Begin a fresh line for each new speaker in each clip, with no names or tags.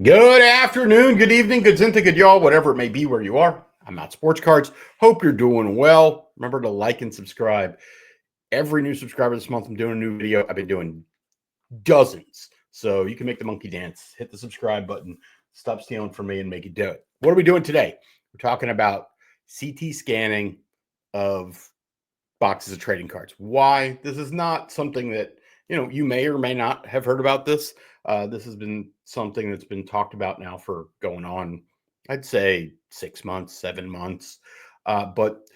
Good afternoon, good evening, good zinta, good y'all, whatever it may be where you are. I'm Matt Sports Cards. Hope you're doing well. Remember to like and subscribe. Every new subscriber this month, I'm doing a new video. I've been doing dozens. So you can make the monkey dance. Hit the subscribe button. Stop stealing from me and make it do it. What are we doing today? We're talking about CT scanning of boxes of trading cards. Why? This is not something that, you may or may not have heard about this. This has been something that's been talked about now for going on, I'd say 6 months, 7 months. But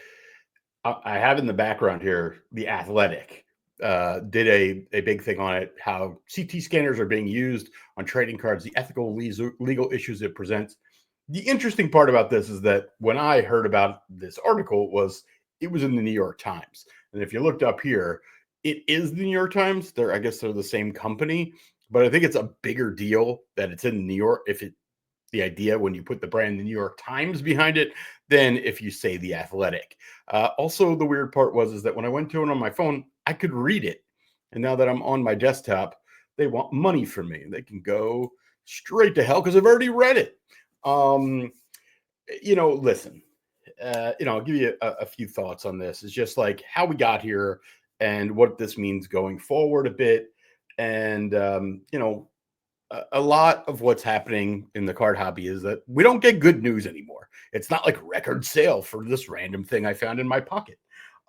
I have in the background here, The Athletic did a big thing on it, how CT scanners are being used on trading cards, the ethical legal issues it presents. The interesting part about this is that when I heard about this article it was in the New York Times. And if you looked up here, it is the New York Times. I guess they're the same company, but I think it's a bigger deal that it's in New York. The idea when you put the brand the New York Times behind it, than if you say The Athletic. Also, the weird part is that when I went to it on my phone, I could read it. And now that I'm on my desktop, they want money from me. They can go straight to hell because I've already read it. Listen, I'll give you a few thoughts on this. It's just like how we got here and what this means going forward a bit. And, a lot of what's happening in the card hobby is that we don't get good news anymore. It's not like record sale for this random thing I found in my pocket.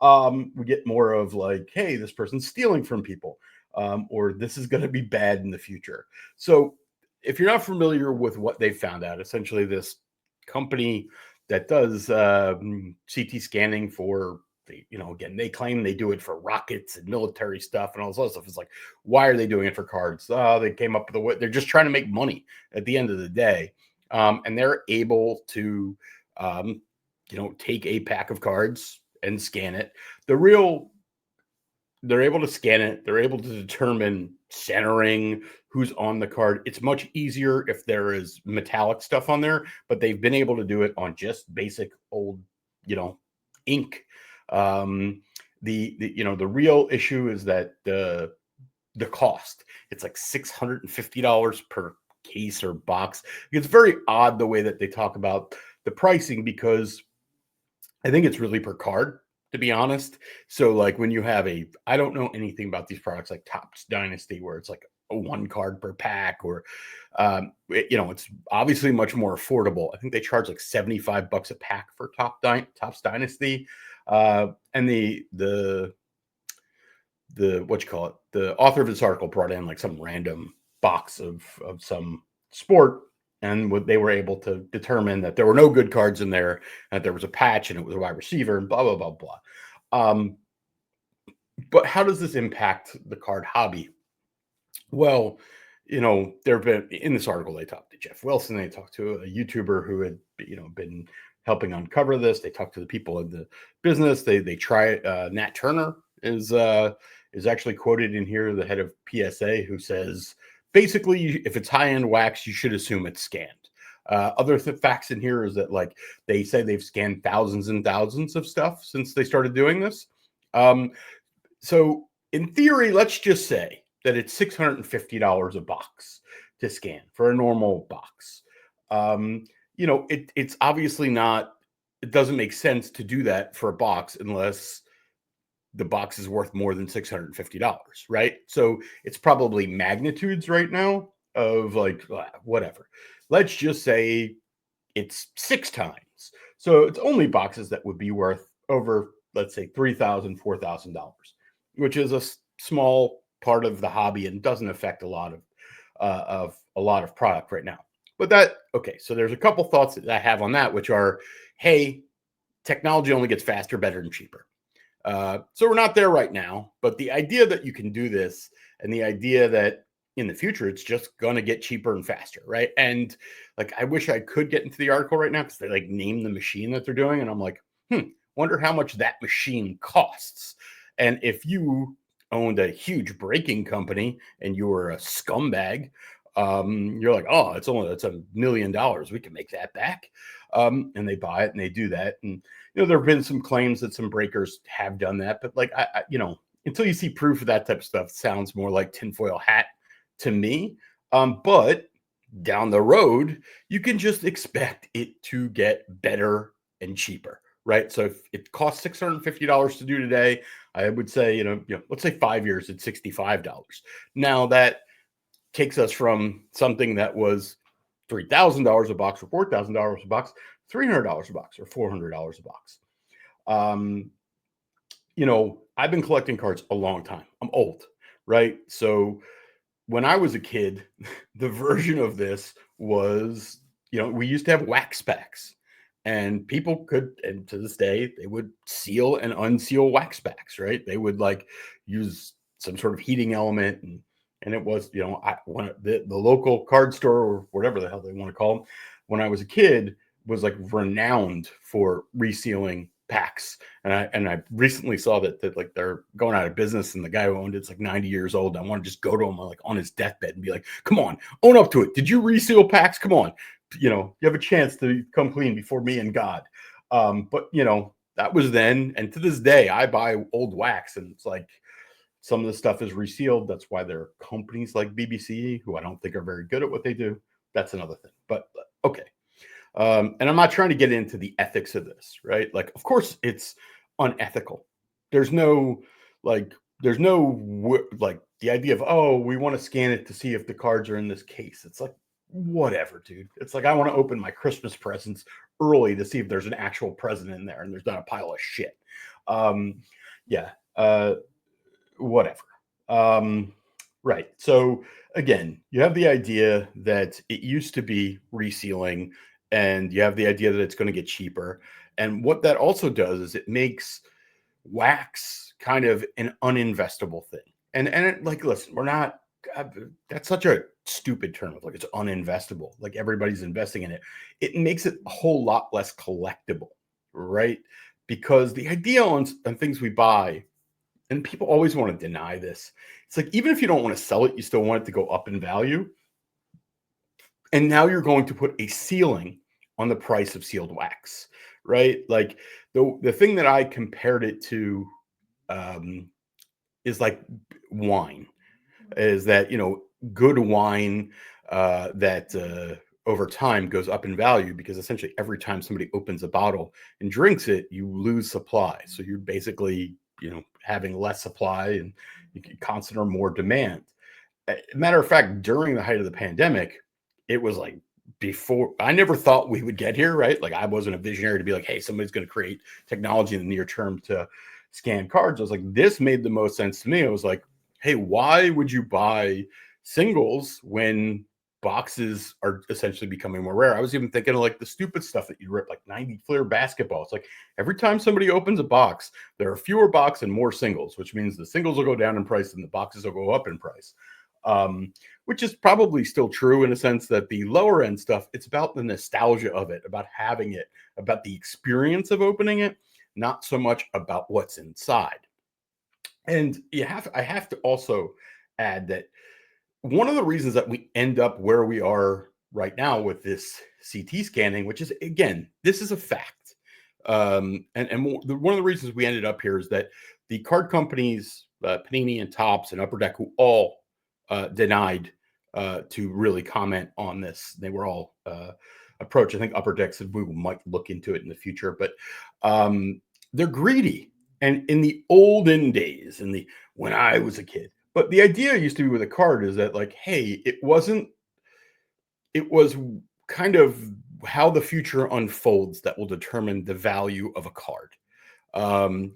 We get more of like, hey, this person's stealing from people, or this is going to be bad in the future. So if you're not familiar with what they found out, essentially this company that does CT scanning for again, they claim they do it for rockets and military stuff and all this other stuff. It's like, why are they doing it for cards? They came up with a way. They're just trying to make money at the end of the day. And they're able to, take a pack of cards and scan it. They're able to scan it. They're able to determine centering, who's on the card. It's much easier if there is metallic stuff on there, but they've been able to do it on just basic old, ink. The real issue is that the cost. It's like $650 per case or box. It's very odd the way that they talk about the pricing, because I think it's really per card, to be honest. So like when you have I don't know anything about these products like Topps Dynasty, where it's like a one card per pack, or it's obviously much more affordable. I think they charge like $75 a pack for Topps Dynasty. And the what you call it, the author of this article brought in like some random box of some sport, and what they were able to determine that there were no good cards in there, and that there was a patch and it was a wide receiver and blah blah blah blah. But how does this impact the card hobby? Well, there have been, in this article, they talked to Jeff Wilson, they talked to a YouTuber who had been helping uncover this. They talked to the people in the business. They try Nat Turner is actually quoted in here, the head of PSA, who says basically if it's high-end wax, you should assume it's scanned. Other facts in here is that like they say they've scanned thousands and thousands of stuff since they started doing this. So in theory, let's just say that it's $650 a box to scan for a normal box. It's obviously not, it doesn't make sense to do that for a box unless the box is worth more than $650, right? So it's probably magnitudes right now of like, whatever. Let's just say it's 6 times. So it's only boxes that would be worth over, let's say, $3,000, $4,000, which is a small part of the hobby and doesn't affect a lot of product right now. But so there's a couple thoughts that I have on that, which are, hey, technology only gets faster, better, and cheaper. So we're not there right now, but the idea that you can do this, and the idea that in the future it's just gonna get cheaper and faster, right? And like, I wish I could get into the article right now because they like name the machine that they're doing, and I'm like, wonder how much that machine costs. And if you owned a huge breaking company and you were a scumbag, you're like, oh, it's $1 million. We can make that back. And they buy it and they do that. And, there have been some claims that some breakers have done that, but like, until you see proof of that type of stuff, it sounds more like tinfoil hat to me. But down the road, you can just expect it to get better and cheaper, right? So if it costs $650 to do today, I would say, let's say 5 years, it's $65. Now that takes us from something that was $3,000 a box or $4,000 a box, $300 a box or $400 a box. Um, I've been collecting cards a long time. I'm old, right? So when I was a kid, the version of this was, we used to have wax packs, and people could, and to this day, they would seal and unseal wax packs, right? They would like use some sort of heating element, and it was, when the local card store or whatever the hell they want to call them, when I was a kid, was like renowned for resealing packs. And I recently saw that like they're going out of business, and the guy who owned it's like 90 years old. I want to just go to him like on his deathbed and be like, come on, own up to it. Did you reseal packs? Come on. You have a chance to come clean before me and God. But that was then. And to this day, I buy old wax, and it's like some of the stuff is resealed. That's why there are companies like BBC, who I don't think are very good at what they do. That's another thing. But okay. And I'm not trying to get into the ethics of this, right? Like, of course, it's unethical. There's no like the idea of, oh, we want to scan it to see if the cards are in this case. It's like, whatever, dude. It's like I want to open my Christmas presents early to see if there's an actual present in there and there's not a pile of shit. Yeah. Whatever. Right. So again, you have the idea that it used to be resealing, and you have the idea that it's going to get cheaper. And what that also does is it makes wax kind of an uninvestable thing. Like, listen, we're not. That's such a stupid term. Like, it's uninvestable. Like, everybody's investing in it. It makes it a whole lot less collectible, right? Because the idea on things we buy, and people always want to deny this. It's like, even if you don't want to sell it, you still want it to go up in value. And now you're going to put a ceiling on the price of sealed wax, right? Like the thing that I compared it to is like wine, is that, good wine that over time goes up in value, because essentially every time somebody opens a bottle and drinks it, you lose supply. So you're basically, having less supply, and you can constant or more demand. Matter of fact, during the height of the pandemic, it was like, before, I never thought we would get here, right? Like, I wasn't a visionary to be like, hey, somebody's going to create technology in the near term to scan cards. I was like, this made the most sense to me. I was like, hey, why would you buy singles when boxes are essentially becoming more rare? I was even thinking of like the stupid stuff that you rip, like 90 Fleer basketball. It's like every time somebody opens a box, there are fewer box and more singles, which means the singles will go down in price and the boxes will go up in price. Which is probably still true in a sense that the lower end stuff, it's about the nostalgia of it, about having it, about the experience of opening it, not so much about what's inside. And I have to also add that one of the reasons that we end up where we are right now with this CT scanning, which is, again, this is a fact. One of the reasons we ended up here is that the card companies, Panini and Topps and Upper Deck, who all denied to really comment on this. They were all approached. I think Upper Deck said we might look into it in the future, but they're greedy. And in the olden days, when I was a kid, but the idea used to be with a card is that, like, hey, it was kind of how the future unfolds that will determine the value of a card.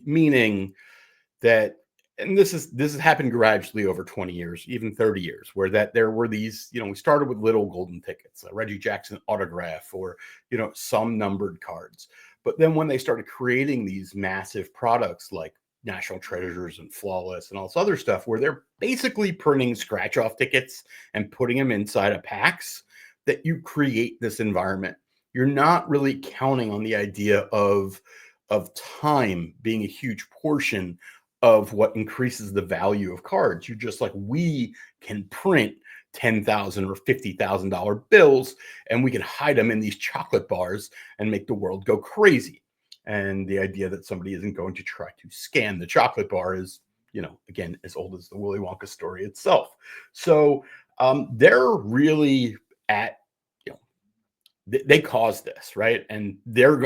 Meaning that, and this has happened gradually over 20 years, even 30 years, where that there were these, we started with little golden tickets, a Reggie Jackson autograph, or, some numbered cards. But then when they started creating these massive products like National Treasures and Flawless and all this other stuff, where they're basically printing scratch off tickets and putting them inside of packs, that you create this environment. You're not really counting on the idea of time being a huge portion of what increases the value of cards. You're just like, we can print $10,000 or $50,000 bills, and we can hide them in these chocolate bars and make the world go crazy. And the idea that somebody isn't going to try to scan the chocolate bar is, again, as old as the Willy Wonka story itself. So they're really at, you know, they caused this, right? And they're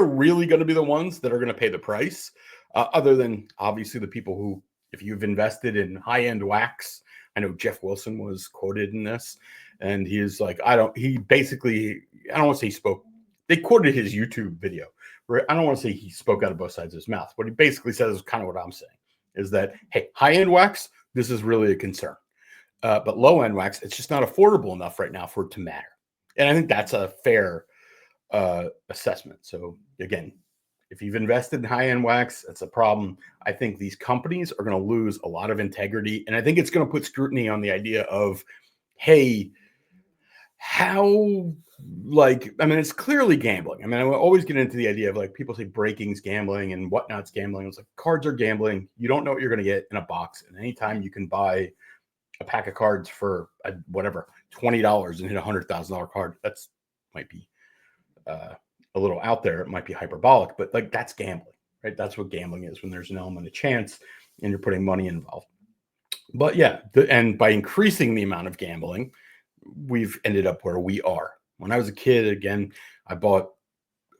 really going to be the ones that are going to pay the price, other than obviously the people who, if you've invested in high-end wax. I know Jeff Wilson was quoted in this, and he's like, I don't want to say he spoke. They quoted his YouTube video, where I don't want to say he spoke out of both sides of his mouth. What he basically says is kind of what I'm saying, is that, hey, high-end wax, this is really a concern. But low-end wax, it's just not affordable enough right now for it to matter. And I think that's a fair assessment. So again, if you've invested in high-end wax, that's a problem. I think these companies are going to lose a lot of integrity. And I think it's going to put scrutiny on the idea of, hey, how, like, I mean, it's clearly gambling. I mean, I always get into the idea of, like, people say breaking's gambling and whatnot's gambling. It's like, cards are gambling. You don't know what you're going to get in a box. And anytime you can buy a pack of cards for whatever, $20 and hit $100,000 card, that's might be a little out there. It might be hyperbolic, but like, that's gambling, right? That's what gambling is, when there's an element of chance and you're putting money involved. But yeah, and by increasing the amount of gambling, we've ended up where we are. When I was a kid, again, I bought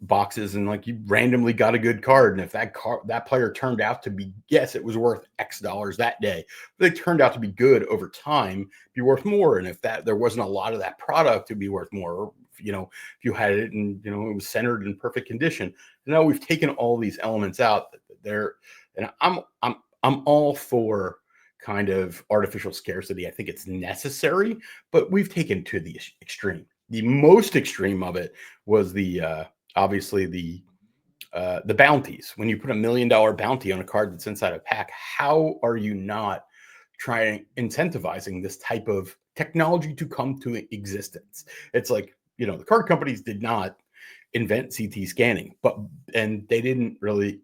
boxes, and like, you randomly got a good card, and if that player turned out to be, yes, it was worth X dollars that day, but they turned out to be good over time, be worth more. And if there wasn't a lot of that product, to be worth more. You know, if you had it and, you know, it was centered in perfect condition. Now we've taken all these elements out there, and I'm all for kind of artificial scarcity. I think it's necessary, but we've taken to the extreme. The most extreme of it was obviously the bounties. When you put $1 million bounty on a card that's inside a pack, how are you not trying incentivizing this type of technology to come to existence? It's like, you know, the card companies did not invent CT scanning, and they didn't really,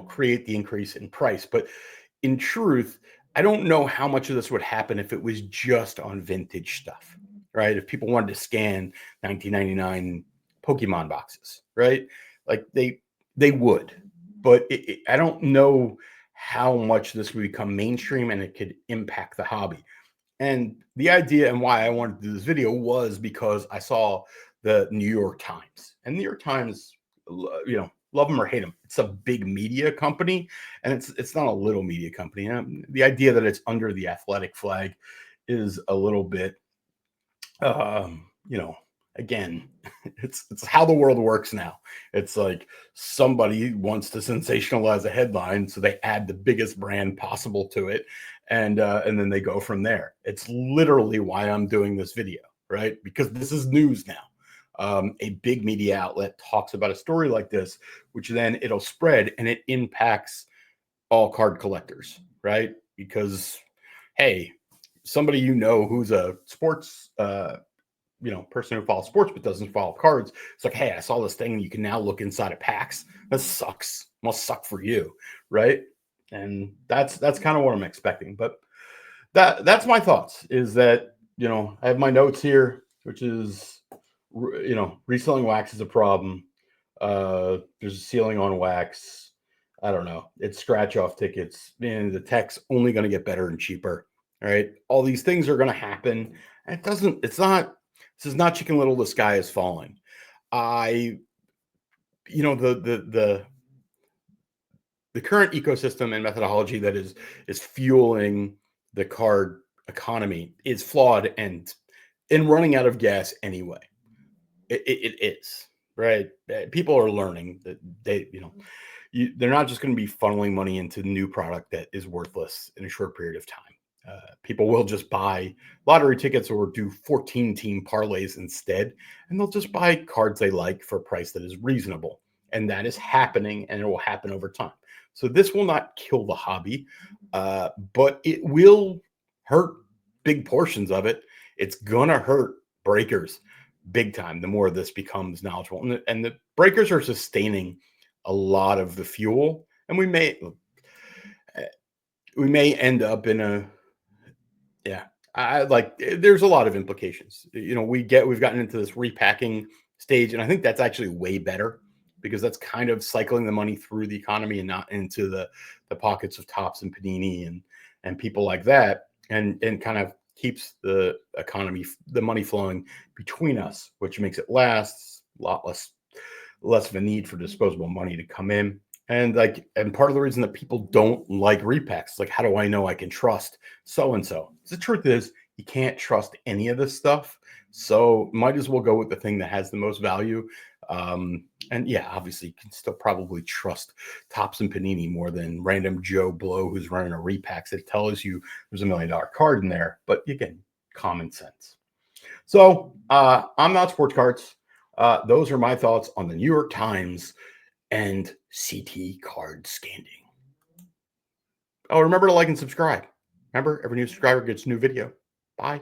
create the increase in price. But in truth, I don't know how much of this would happen if it was just on vintage stuff, right? If people wanted to scan 1999 Pokemon boxes, right? Like, they would, but I don't know how much this would become mainstream and it could impact the hobby. And the idea and why I wanted to do this video was because I saw the New York Times, and New York Times, love them or hate them, it's a big media company, and it's not a little media company. And the idea that it's under the athletic flag is a little bit, again, it's how the world works now. It's like, somebody wants to sensationalize a headline, so they add the biggest brand possible to it, and then they go from there. It's literally why I'm doing this video, right? Because this is news now. A big media outlet talks about a story like this, which then it'll spread, and it impacts all card collectors, right? Because, hey, somebody who's a sports person who follows sports but doesn't follow cards, it's like, hey, I saw this thing and you can now look inside of packs. That sucks. Must suck for you, right? And that's kind of what I'm expecting. But that's my thoughts, is that, I have my notes here, which is, reselling wax is a problem. There's a ceiling on wax. I don't know. It's scratch off tickets. Man, the tech's only going to get better and cheaper. All right. All these things are going to happen. And this is not Chicken Little, the sky is falling. The current ecosystem and methodology that is fueling the card economy is flawed and running out of gas anyway. It is, right? People are learning that they're not just going to be funneling money into new product that is worthless in a short period of time. People will just buy lottery tickets or do 14-team parlays instead, and they'll just buy cards they like for a price that is reasonable. And that is happening, and it will happen over time. So this will not kill the hobby, but it will hurt big portions of it. It's going to hurt breakers big time the more this becomes knowledgeable. And the breakers are sustaining a lot of the fuel, and we may end up in there's a lot of implications. We've gotten into this repacking stage, and I think that's actually way better, because that's kind of cycling the money through the economy and not into the pockets of Topps and Panini and people like that, and kind of keeps the economy, the money flowing between us, which makes it last a lot less of a need for disposable money to come in. And part of the reason that people don't like repacks, like, how do I know I can trust so and so? The truth is, you can't trust any of this stuff. So might as well go with the thing that has the most value. And yeah, obviously, you can still probably trust Tops and Panini more than random Joe Blow who's running a repacks that tells you there's $1 million card in there. But again, common sense. So I'm not sports cards. Those are my thoughts on the New York Times and CT card scanning. Oh, remember to like and subscribe. Remember, every new subscriber gets a new video. Bye.